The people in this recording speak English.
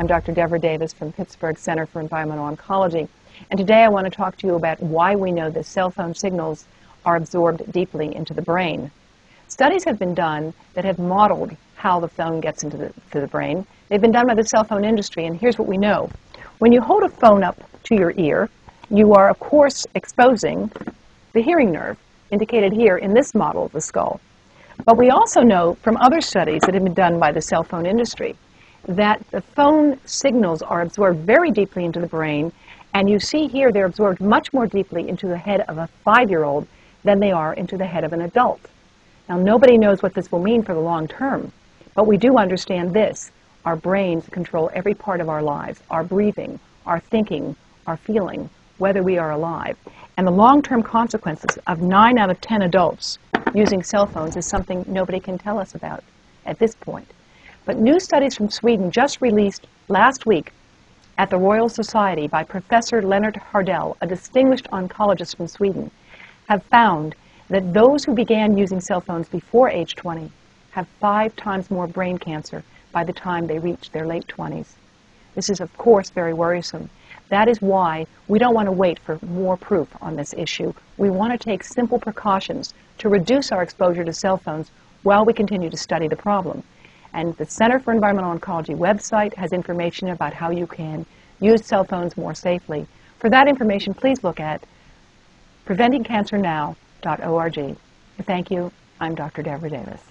I'm Dr. Deborah Davis from Pittsburgh Center for Environmental Oncology, and today I want to talk to you about why we know that cell phone signals are absorbed deeply into the brain. Studies have been done that have modeled how the phone gets into the brain. They've been done by the cell phone industry, and here's what we know. When you hold a phone up to your ear, you are, of course, exposing the hearing nerve, indicated here in this model of the skull. But we also know from other studies that have been done by the cell phone industry that the phone signals are absorbed very deeply into the brain, and you see here they're absorbed much more deeply into the head of a 5-year-old than they are into the head of an adult. Now, nobody knows what this will mean for the long term, but we do understand this. Our brains control every part of our lives, our breathing, our thinking, our feeling, whether we are alive. And the long-term consequences of 9 out of 10 adults using cell phones is something nobody can tell us about at this point. But new studies from Sweden just released last week at the Royal Society by Professor Lennart Hardell, a distinguished oncologist from Sweden, have found that those who began using cell phones before age 20 have 5 times more brain cancer by the time they reach their late 20s. This is, of course, very worrisome. That is why we don't want to wait for more proof on this issue. We want to take simple precautions to reduce our exposure to cell phones while we continue to study the problem. And the Center for Environmental Oncology website has information about how you can use cell phones more safely. For that information, please look at preventingcancernow.org. Thank you. I'm Dr. Deborah Davis.